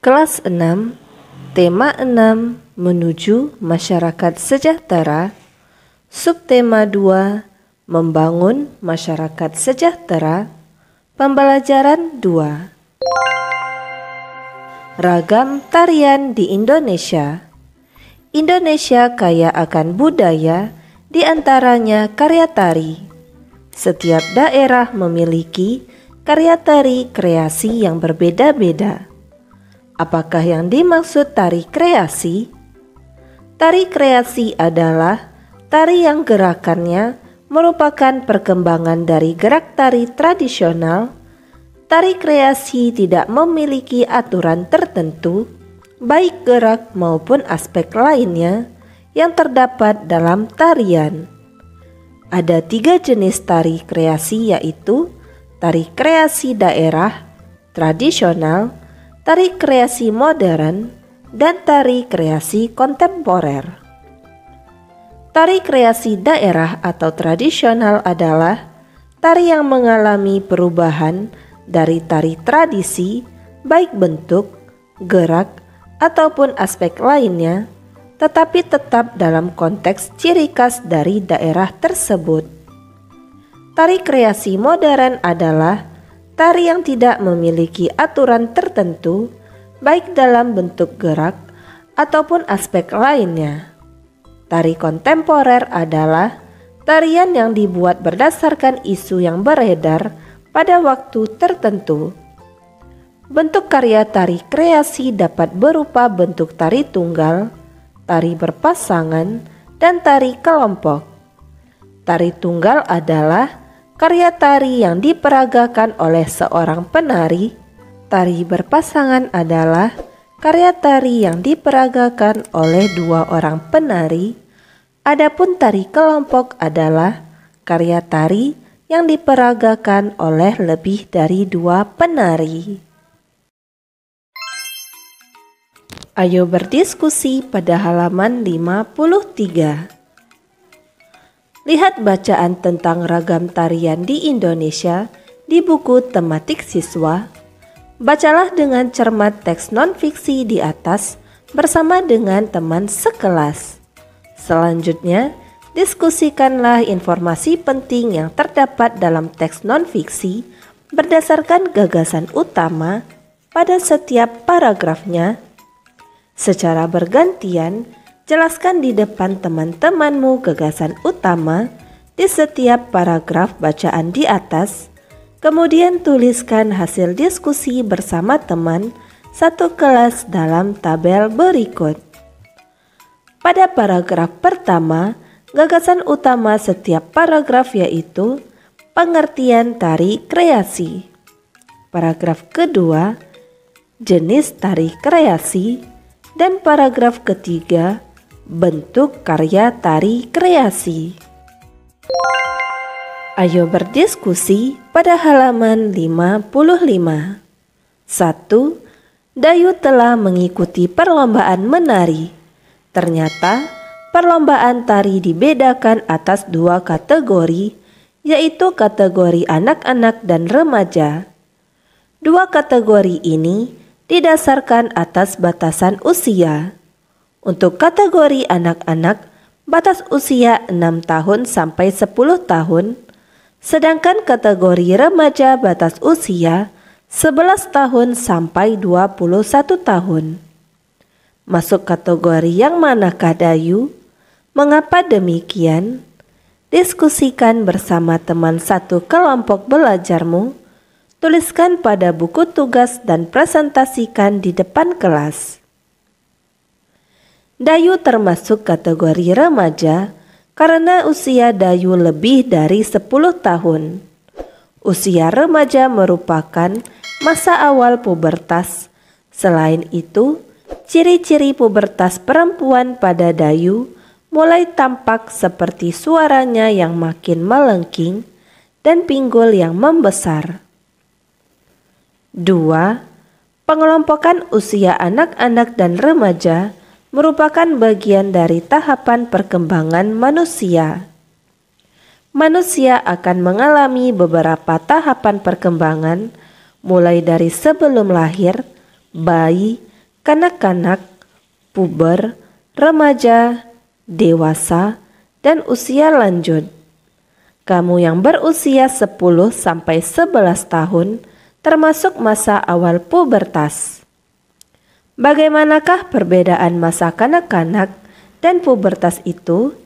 Kelas 6, tema 6, menuju masyarakat sejahtera. Subtema 2, membangun masyarakat sejahtera. Pembelajaran 2. Ragam tarian di Indonesia. Indonesia kaya akan budaya, di antaranya karya tari. Setiap daerah memiliki karya tari kreasi yang berbeda-beda. Apakah yang dimaksud tari kreasi? Tari kreasi adalah tari yang gerakannya merupakan perkembangan dari gerak tari tradisional. Tari kreasi tidak memiliki aturan tertentu, baik gerak maupun aspek lainnya yang terdapat dalam tarian. Ada 3 jenis tari kreasi, yaitu tari kreasi daerah, tradisional, tari kreasi modern, dan tari kreasi kontemporer. Tari kreasi daerah atau tradisional adalah tari yang mengalami perubahan dari tari tradisi, baik bentuk, gerak, ataupun aspek lainnya, tetapi tetap dalam konteks ciri khas dari daerah tersebut. Tari kreasi modern adalah tari yang tidak memiliki aturan tertentu, baik dalam bentuk gerak ataupun aspek lainnya. Tari kontemporer adalah tarian yang dibuat berdasarkan isu yang beredar pada waktu tertentu. Bentuk karya tari kreasi dapat berupa bentuk tari tunggal, tari berpasangan, dan tari kelompok. Tari tunggal adalah karya tari yang diperagakan oleh seorang penari. Tari berpasangan adalah karya tari yang diperagakan oleh 2 orang penari. Adapun tari kelompok adalah karya tari yang diperagakan oleh lebih dari 2 penari. Ayo berdiskusi pada halaman 53. Lihat bacaan tentang ragam tarian di Indonesia di buku tematik siswa. Bacalah dengan cermat teks non-fiksi di atas bersama dengan teman sekelas. Selanjutnya, diskusikanlah informasi penting yang terdapat dalam teks non-fiksi berdasarkan gagasan utama pada setiap paragrafnya. Secara bergantian, jelaskan di depan teman-temanmu gagasan utama di setiap paragraf bacaan di atas. Kemudian tuliskan hasil diskusi bersama teman satu kelas dalam tabel berikut. Pada paragraf pertama, gagasan utama setiap paragraf yaitu pengertian tari kreasi. Paragraf kedua, jenis tari kreasi. Dan paragraf ketiga, bentuk karya tari kreasi. Ayo berdiskusi pada halaman 55. 1. Dayu telah mengikuti perlombaan menari. Ternyata perlombaan tari dibedakan atas 2 kategori, yaitu kategori anak-anak dan remaja. 2 kategori ini didasarkan atas batasan usia. Untuk kategori anak-anak, batas usia 6 tahun sampai 10 tahun, sedangkan kategori remaja batas usia 11 tahun sampai 21 tahun. Masuk kategori yang manakah Dayu? Mengapa demikian? Diskusikan bersama teman satu kelompok belajarmu. Tuliskan pada buku tugas dan presentasikan di depan kelas. Dayu termasuk kategori remaja karena usia Dayu lebih dari 10 tahun. Usia remaja merupakan masa awal pubertas. Selain itu, ciri-ciri pubertas perempuan pada Dayu mulai tampak seperti suaranya yang makin melengking dan pinggul yang membesar. 2. Pengelompokan usia anak-anak dan remaja merupakan bagian dari tahapan perkembangan manusia. Manusia akan mengalami beberapa tahapan perkembangan, mulai dari sebelum lahir, bayi, kanak-kanak, puber, remaja, dewasa, dan usia lanjut. Kamu yang berusia 10 sampai 11 tahun termasuk masa awal pubertas. Bagaimanakah perbedaan masa kanak-kanak dan pubertas itu?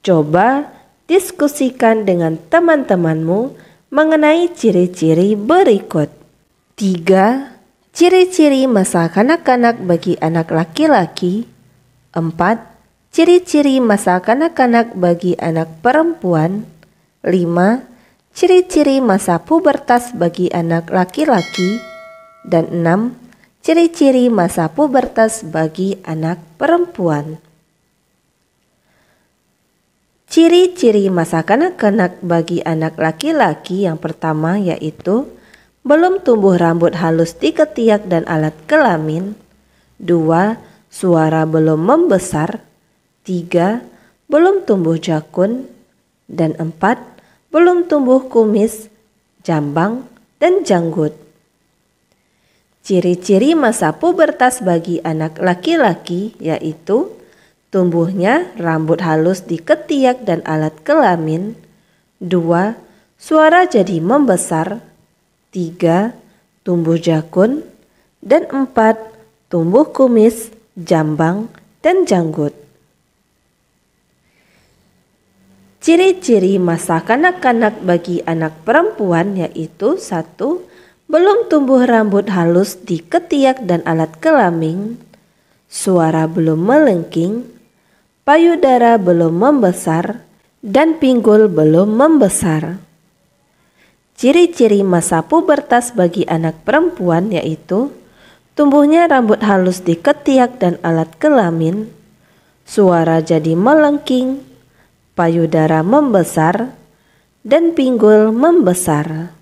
Coba diskusikan dengan teman-temanmu mengenai ciri-ciri berikut. 3. Ciri-ciri masa kanak-kanak bagi anak laki-laki. 4. Ciri-ciri masa kanak-kanak bagi anak perempuan. 5. Ciri-ciri masa pubertas bagi anak laki-laki. Dan 6. Ciri-ciri masa pubertas bagi anak perempuan. Ciri-ciri masa kanak-kanak bagi anak laki-laki yang pertama yaitu belum tumbuh rambut halus di ketiak dan alat kelamin. 2. Suara belum membesar. 3. Belum tumbuh jakun. Dan 4. Belum tumbuh kumis, jambang, dan janggut. Ciri-ciri masa pubertas bagi anak laki-laki yaitu tumbuhnya rambut halus di ketiak dan alat kelamin. 2. Suara jadi membesar. 3. Tumbuh jakun. Dan 4. Tumbuh kumis, jambang, dan janggut. Ciri-ciri masa kanak-kanak bagi anak perempuan yaitu 1. Belum tumbuh rambut halus di ketiak dan alat kelamin. Suara belum melengking. Payudara belum membesar, dan pinggul belum membesar. Ciri-ciri masa pubertas bagi anak perempuan yaitu tumbuhnya rambut halus di ketiak dan alat kelamin, suara jadi melengking, payudara membesar, dan pinggul membesar.